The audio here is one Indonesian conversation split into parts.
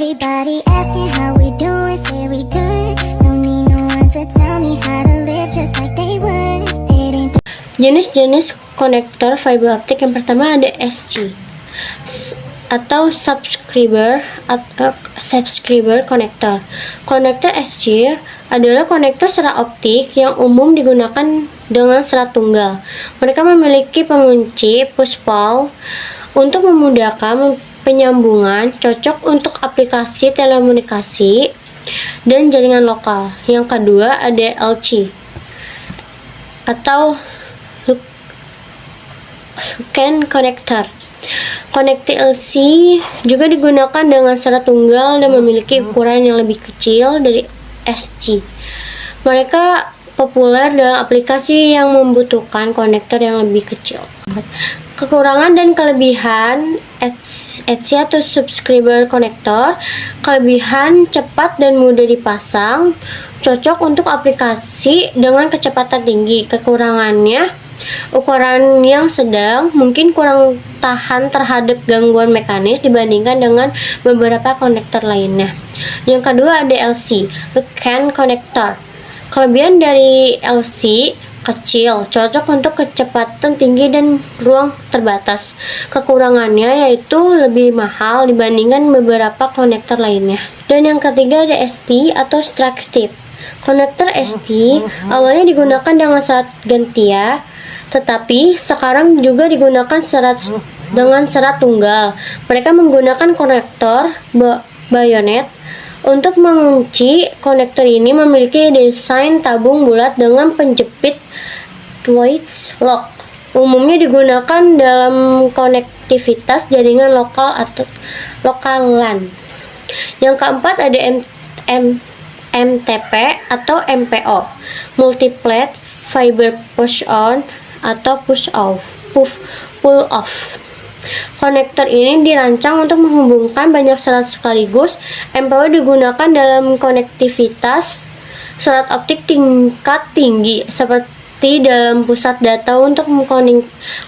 Everybody asking how we doing, say we good. Don't need no one to tell me how to live just like they would. It ain't Jenis-jenis konektor fiber optik yang pertama ada SC atau subscriber connector. Konektor SC adalah konektor serat optik yang umum digunakan dengan serat tunggal. Mereka memiliki pengunci push-pull untuk memudahkan penyambungan, cocok untuk aplikasi telekomunikasi dan jaringan lokal. Yang kedua ada LC atau Lucent connector. Konektor LC juga digunakan dengan serat tunggal dan memiliki ukuran yang lebih kecil dari SC. Mereka populer dalam aplikasi yang membutuhkan konektor yang lebih kecil. Kekurangan dan kelebihan SC atau subscriber connector. Kelebihan cepat dan mudah dipasang, cocok untuk aplikasi dengan kecepatan tinggi. Kekurangannya, ukuran yang sedang, mungkin kurang tahan terhadap gangguan mekanis dibandingkan dengan beberapa konektor lainnya. Yang kedua ada LC, Lucent connector. Kelebihan dari LC kecil, cocok untuk kecepatan tinggi dan ruang terbatas. Kekurangannya yaitu lebih mahal dibandingkan beberapa konektor lainnya. Dan yang ketiga ada ST atau structive. Konektor ST awalnya digunakan dengan serat gantia, tetapi sekarang juga digunakan dengan serat tunggal. Mereka menggunakan konektor bayonet. Untuk mengunci, konektor ini memiliki desain tabung bulat dengan penjepit Twitch lock. Umumnya digunakan dalam konektivitas jaringan lokal atau lokal LAN. Yang keempat ada MTP atau MPO, Multi-Plate Fiber Push On atau pull off. Konektor ini dirancang untuk menghubungkan banyak serat sekaligus. MPO digunakan dalam konektivitas serat optik tingkat tinggi seperti dalam pusat data untuk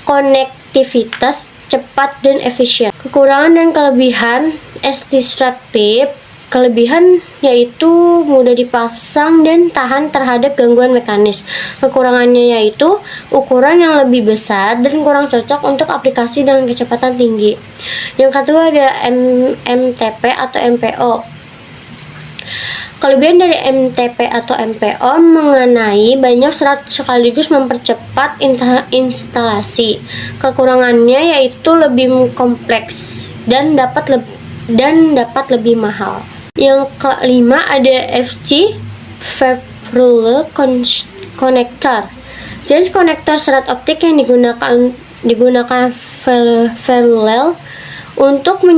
konektivitas cepat dan efisien. Kekurangan dan kelebihan ST Structive. Kelebihan yaitu mudah dipasang dan tahan terhadap gangguan mekanis. Kekurangannya yaitu ukuran yang lebih besar dan kurang cocok untuk aplikasi dengan kecepatan tinggi. Yang kedua ada MTP atau MPO. Kelebihan dari MTP atau MPO mengenai banyak serat sekaligus mempercepat instalasi. Kekurangannya yaitu lebih kompleks dan dapat lebih mahal. Yang kelima ada FC Ferrule connector. Jenis konektor serat optik yang digunakan Ferrule untuk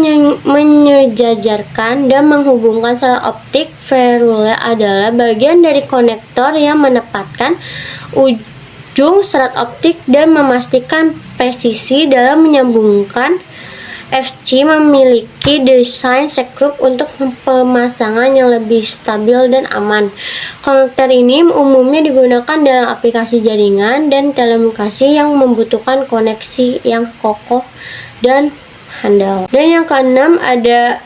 menyejajarkan dan menghubungkan serat optik. Ferrule adalah bagian dari konektor yang menempatkan ujung serat optik dan memastikan presisi dalam menyambungkan. FC memiliki desain skrup untuk pemasangan yang lebih stabil dan aman. Konektor ini umumnya digunakan dalam aplikasi jaringan dan telekomunikasi yang membutuhkan koneksi yang kokoh dan handal. Dan yang keenam ada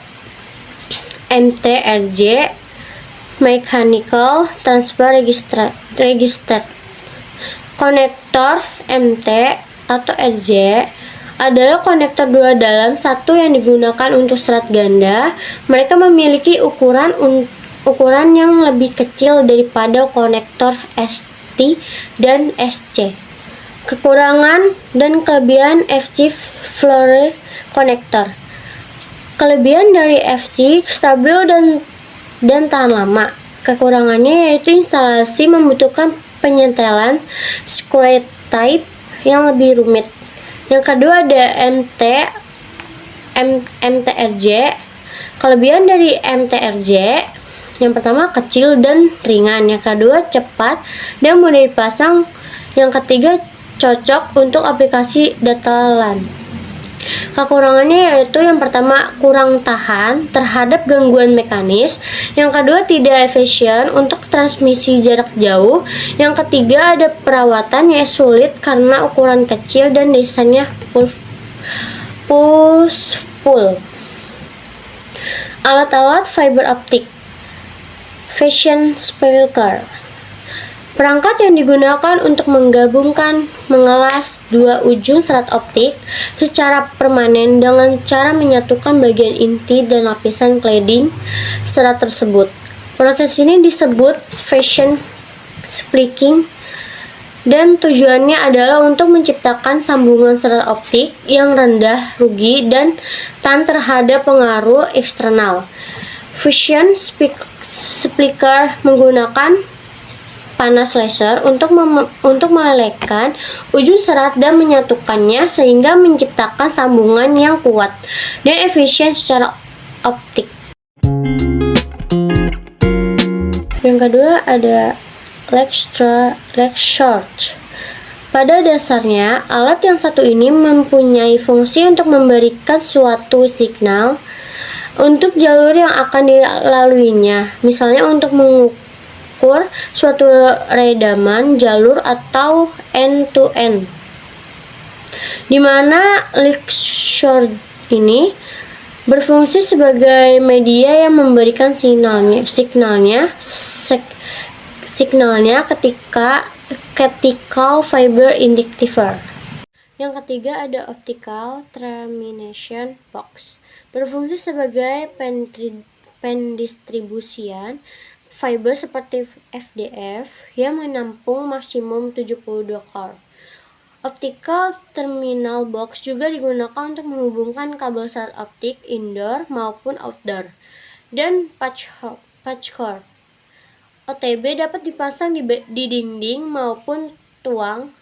MTRJ, Mechanical Transfer Register. Konektor MT atau RJ adalah konektor 2 dalam 1 yang digunakan untuk serat ganda. Mereka memiliki ukuran yang lebih kecil daripada konektor ST dan SC. Kekurangan dan kelebihan FC Ferrule connector. Kelebihan dari FC stabil dan tahan lama. Kekurangannya yaitu instalasi membutuhkan penyetelan screw type yang lebih rumit. Yang kedua ada MTRJ. Kelebihan dari MTRJ yang pertama kecil dan ringan, yang kedua cepat dan mudah dipasang, yang ketiga cocok untuk aplikasi data LAN. Kekurangannya yaitu yang pertama kurang tahan terhadap gangguan mekanis, yang kedua tidak efisien untuk transmisi jarak jauh, yang ketiga ada perawatan yang sulit karena ukuran kecil dan desainnya push-pull. Alat-alat fiber optik. Fashion speaker. Perangkat yang digunakan untuk mengelas dua ujung serat optik secara permanen dengan cara menyatukan bagian inti dan lapisan cladding serat tersebut. Proses ini disebut fashion splitting dan tujuannya adalah untuk menciptakan sambungan serat optik yang rendah rugi dan tahan terhadap pengaruh eksternal. Fashion splitter menggunakan panas laser untuk melelehkan ujung serat dan menyatukannya sehingga menciptakan sambungan yang kuat dan efisien secara optik. Yang kedua ada leg short. Pada dasarnya, alat yang satu ini mempunyai fungsi untuk memberikan suatu signal untuk jalur yang akan dilaluinya, misalnya untuk mengukur suatu redaman jalur atau end-to-end, di mana leg short ini berfungsi sebagai media yang memberikan signalnya ketika optical fiber indicator. Yang ketiga ada optical termination box, berfungsi sebagai pendistribusian fiber seperti FDF yang menampung maksimum 72 core. Optical terminal box juga digunakan untuk menghubungkan kabel serat optik indoor maupun outdoor dan patch cord. OTB dapat dipasang di dinding maupun tuang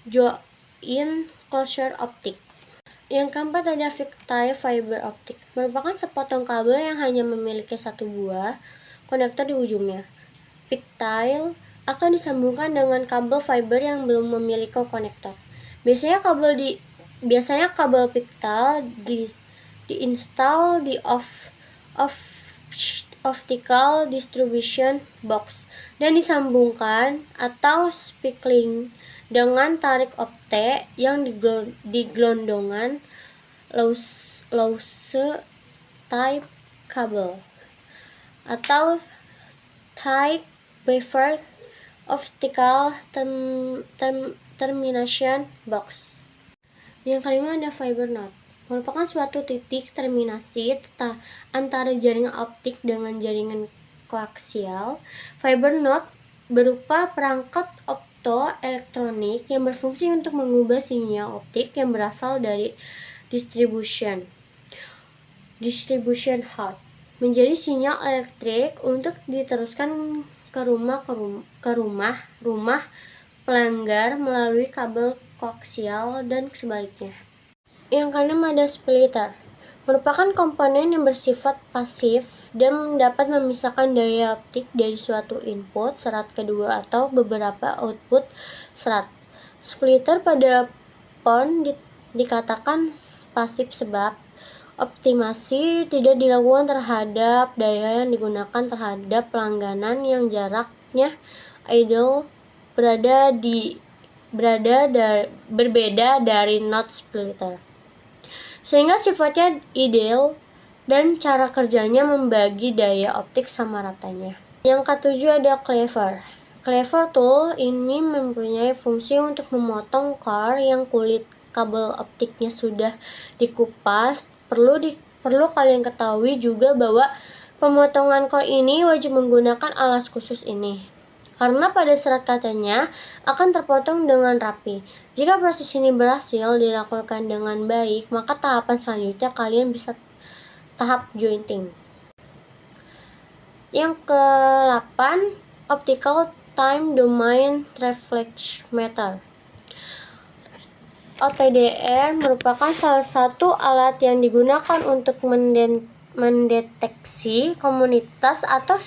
join closure optik. Yang keempat ada fictile fiber optik, merupakan sepotong kabel yang hanya memiliki satu buah konektor di ujungnya. Fictile akan disambungkan dengan kabel fiber yang belum memiliki konektor. Biasanya kabel fictile diinstal di optical distribution box dan disambungkan atau spikling dengan tarik optik yang digelondongan loose type kabel atau type preferred optical termination box. Yang kelima ada fiber knot, merupakan suatu titik terminasi antara jaringan optik dengan jaringan koaksial. Fiber knot berupa perangkat optoelektronik yang berfungsi untuk mengubah sinyal optik yang berasal dari distribution hub menjadi sinyal elektrik untuk diteruskan ke rumah pelanggar melalui kabel koaksial dan sebaliknya. Yang keenam ada splitter, merupakan komponen yang bersifat pasif dan dapat memisahkan daya optik dari suatu input serat kedua atau beberapa output serat. Splitter pada PON dikatakan pasif sebab optimasi tidak dilakukan terhadap daya yang digunakan terhadap pelangganan yang jaraknya idle berbeda dari not splitter, sehingga sifatnya ideal dan cara kerjanya membagi daya optik sama ratanya. Yang ketujuh ada cleaver. Cleaver tool ini mempunyai fungsi untuk memotong core yang kulit kabel optiknya sudah dikupas. Perlu kalian ketahui juga bahwa pemotongan core ini wajib menggunakan alas khusus ini, karena pada serat kacanya akan terpotong dengan rapi. Jika proses ini berhasil dilakukan dengan baik, maka tahapan selanjutnya kalian bisa tahap jointing. Yang ke-8, optical time domain reflectometer. OTDR merupakan salah satu alat yang digunakan untuk mendeteksi komunitas atau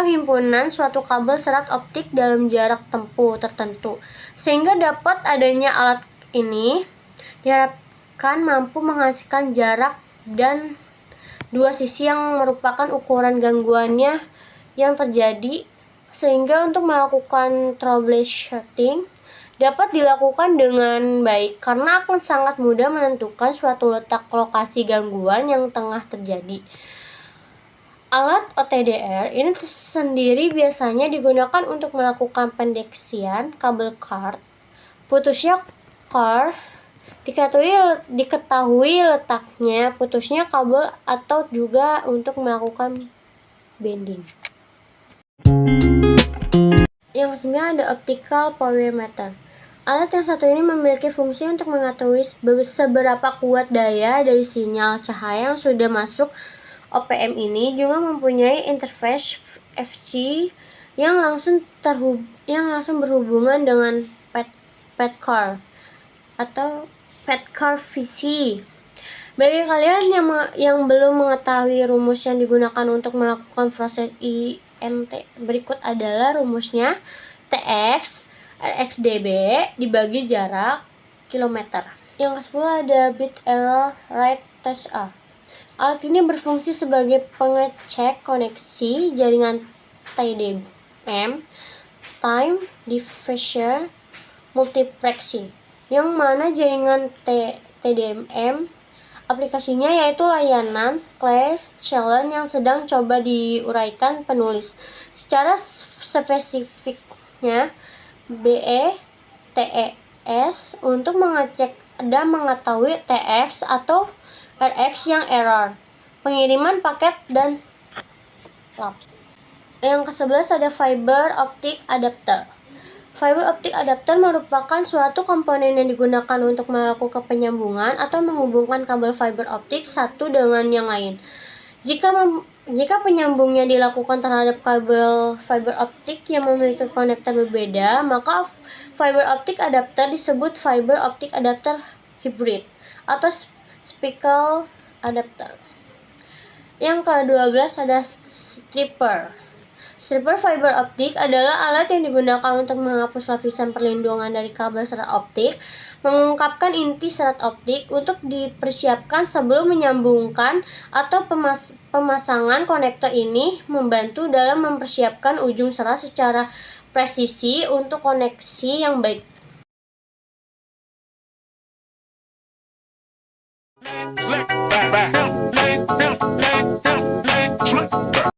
himpunan suatu kabel serat optik dalam jarak tempuh tertentu, sehingga dapat adanya alat ini diharapkan mampu menghasilkan jarak dan dua sisi yang merupakan ukuran gangguannya yang terjadi, sehingga untuk melakukan troubleshooting dapat dilakukan dengan baik karena akan sangat mudah menentukan suatu letak lokasi gangguan yang tengah terjadi. Alat OTDR ini sendiri biasanya digunakan untuk melakukan pendeksian kabel cord. Putusnya cord diketahui letaknya putusnya kabel atau juga untuk melakukan bending. Yang kesembilan ada optical power meter. Alat yang satu ini memiliki fungsi untuk mengetahui seberapa kuat daya dari sinyal cahaya yang sudah masuk. OPM ini juga mempunyai interface FC yang langsung berhubungan dengan PETCOR atau PETCOR VC. Bagi kalian yang belum mengetahui rumus yang digunakan untuk melakukan proses IMT, berikut adalah rumusnya. TX RXDB dibagi jarak kilometer. Yang ke-10 ada bit error rate tester. Alat ini berfungsi sebagai pengecek koneksi jaringan TDM, time differential multiplexing, yang mana jaringan TDM aplikasinya yaitu layanan Clear Channel yang sedang coba diuraikan penulis. Secara spesifiknya BETES untuk mengecek dan mengetahui TX atau RX yang error, pengiriman paket dan lab. Yang ke-11 ada fiber optic adapter. Fiber optic adapter merupakan suatu komponen yang digunakan untuk melakukan penyambungan atau menghubungkan kabel fiber optik satu dengan yang lain. Jika penyambungnya dilakukan terhadap kabel fiber optik yang memiliki konektor berbeda, maka fiber optic adapter disebut fiber optic adapter hybrid atau speckle adapter. Yang ke-12 ada stripper. Stripper fiber optik adalah alat yang digunakan untuk menghapus lapisan perlindungan dari kabel serat optik, mengungkapkan inti serat optik untuk dipersiapkan sebelum menyambungkan, atau pemasangan konektor ini membantu dalam mempersiapkan ujung serat secara presisi untuk koneksi yang baik.